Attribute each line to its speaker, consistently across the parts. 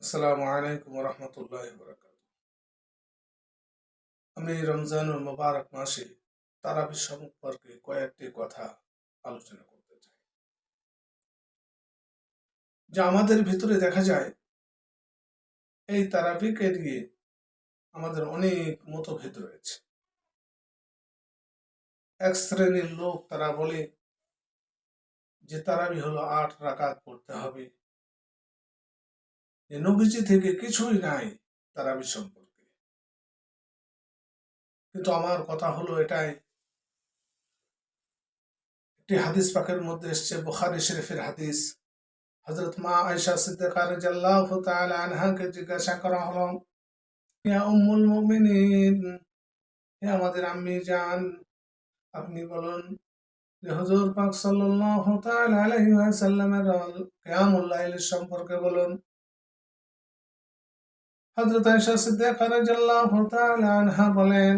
Speaker 1: আসসালামু আলাইকুম রহমতুল্লাহ বরকাত। আমি রমজানুল মুবারক মাসে তারাবি সম্পর্কে কয়েকটি কথা আলোচনা করতে চাই। যে আমাদের ভিতরে দেখা যায় এই তারাবিকে নিয়ে আমাদের অনেক মতভেদ রয়েছে। এক শ্রেণীর লোক তারা বলে যে তারাবি হলো ৮ রাকাত পড়তে হবে, যে নবীজি থেকে কিছুই নাই তারাবি সম্পর্কে। কিন্তু আমার কথা হলো এটাই, একটি হাদিস পাকের মধ্যে এসছে, বুখারী শরীফের হাদিস। হযরত মা আয়েশা সিদ্দিকা রাদিয়াল্লাহু তাআলা আনহাকে জিজ্ঞাসা করা হলো, ইয়া উম্মুল মুমিনিন, হে আমাদের আম্মি জান, আপনি বলুন যে হুজুর পাক সাল্লাল্লাহু তাআলা আলাইহি ওয়াসাল্লামের কিয়ামুল লাইল সম্পর্কে বলুন। হযরত আয়েশা সিদ্দিকা রাদিয়াল্লাহু তাআলা আনহা বলেন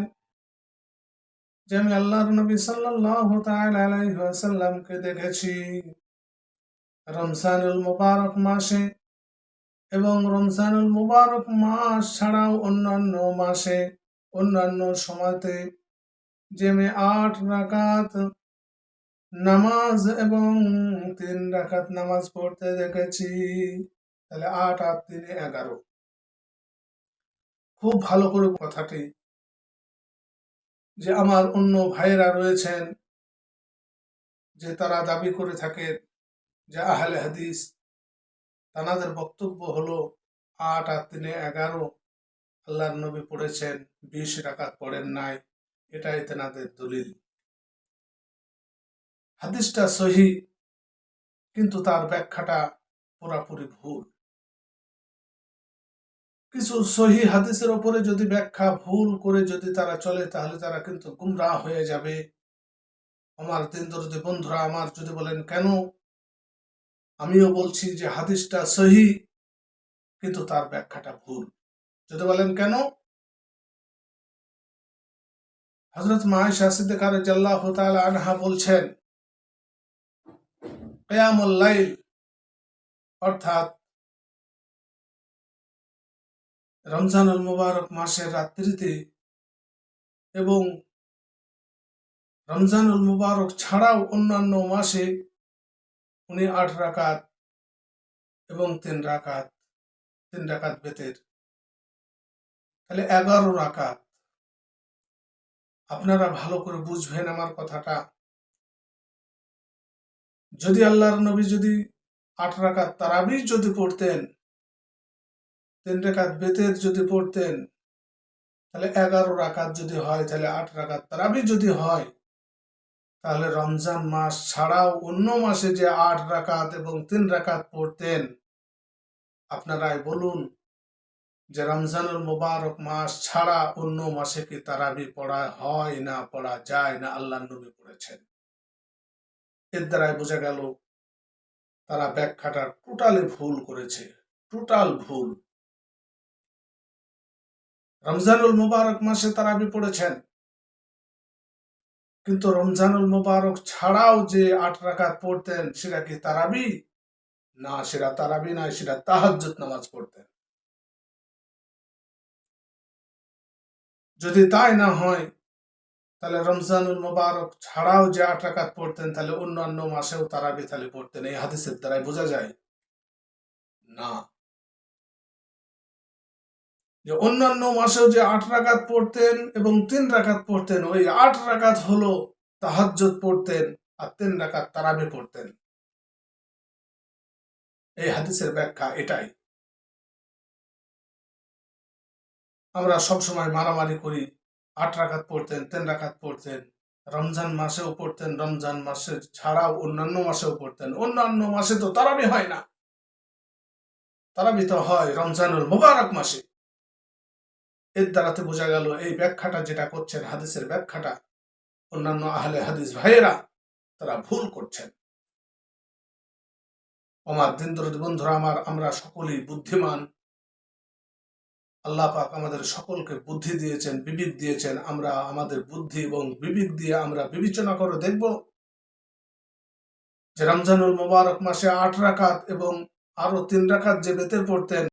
Speaker 1: যে আমি আল্লাহর নবী সাল্লাল্লাহু তাআলা আলাইহি ওয়াসাল্লামকে দেখেছি রমজানুল মুবারক মাসে, এবং রমজানুল মুবারক মাস ছাড়াও অন্যান্য মাসে অন্যান্য সময়তে যে আমি ৮ রাকাত নামাজ এবং ৩ রাকাত নামাজ পড়তে দেখেছি। তাহলে ৮ আর ৩ 11। খুব ভালো করে কথাটি, যে আমার অন্য ভাইয়েরা রয়েছেন যে তারা দাবি করে থাকে যে আহলে হাদিস, তাদের বক্তব্য হলো ৮ আর ৩ 11 আল্লাহর নবী পড়েছেন, ২০ রাকাত পড়েন নাই, এটাই তেনাদের দলিল। হাদিসটা সহি, কিন্তু তার ব্যাখ্যাটা পুরাপুরি ভুল। কিছু সহি হাদিসের ওপরে যদি ব্যাখ্যা ভুল করে যদি তারা চলে, তাহলে তারা কিন্তু গুমরাহ হয়ে যাবে। আমার দিনদরদি বন্ধুরা আমার, যদি বলেন কেন, আমিও বলছি যে হাদিসটা সহি, কিন্তু তার ব্যাখ্যাটা ভুল। যদি বলেন কেন, হযরত মা আয়েশা সিদ্দিকা রাদিয়াল্লাহু তাআলা আনহা বলছেন, কিয়ামুল লাইল অর্থাৎ রমজানুল মুবারক মাসের রাত্রিতে এবং রমজানুল মুবারক ছাড়াও অন্যান্য মাসে উনি ৮ রাকাত এবং ৩ রাকাত বেতের, তাহলে 11 রাকাত। আপনারা ভালো করে বুঝবেন আমার কথাটা। যদি আল্লাহর নবী যদি ৮ রাকাত তারাবি যদি পড়তেন, ৩ রাকাত বেতের যদি পড়তেন, তাহলে 11 রাকাত যদি হয়, তাহলে ৮ রাকাত তারাবি যদি হয়, তাহলে রমজান মাস ছাড়াও অন্য মাসে যে ৮ রাকাত এবং ৩ রাকাত পড়তেন, আপনারাই বলুন যে রমজানুল মুবারক মাস ছাড়া অন্য মাসে কি তারাবি পড়া হয় না পড়া যায় না? আল্লাহর নবী পড়েছেন। এর দ্বারাই বোঝা গেল তারা ব্যাখ্যাটা টোটালি ভুল করেছে, টোটাল ভুল। রমজানুল মুবারক মাসে তারাবি পড়েছেন, কিন্তু রমজানুল মুবারক ছাড়াও যে ৮ রাকাত পড়তেন, সেটা কি তারাবি? না, সেটা তারাবি নয়, সেটা তাহাজ্জুদ নামাজ পড়তেন। যদি তাই না হয়, তাহলে রমজানুল মুবারক ছাড়াও যে ৮ রাকাত পড়তেন, তাহলে অন্যান্য মাসেও তারাবি তাহলে পড়তেন। এই হাদিসের দ্বারাই বোঝা যায় না, যে অন্যান্য মাসেও যে ৮ রাকাত পড়তেন এবং ৩ রাকাত পড়তেন, ওই ৮ রাকাত হলো তাহাজ্জুদ পড়তেন আর ৩ রাকাত তারাবি পড়তেন। এই হাদিসের ব্যাখ্যা এটাই। আমরা সবসময় মারামারি করি, ৮ রাকাত পড়তেন, ৩ রাকাত পড়তেন, রমজান মাসেও পড়তেন, রমজান মাসে ছাড়াও অন্যান্য মাসেও পড়তেন। অন্যান্য মাসে তো তারাবি হয় না, তারাবি তো হয় রমজানুল মুবারক মাসে। এর দ্বারাতে বোঝা গেল এই ব্যাখ্যাটা যেটা করছেন, হাদিসের ব্যাখ্যাটা, অন্যান্য আহলে হাদিস ভাইয়েরা তারা ভুল করছেন। আমার দিনদরদি বন্ধুরা আমার, আমরা সকলেই বুদ্ধিমান। আল্লাহ পাক আমাদের সকলকে বুদ্ধি দিয়েছেন, বিবেক দিয়েছেন। আমরা আমাদের বুদ্ধি এবং বিবেক দিয়ে আমরা বিবেচনা করে দেখব যে রমজানুল মুবারক মাসে ৮ রাকাত এবং আরো ৩ রাকাত যে বেতের পড়তেন,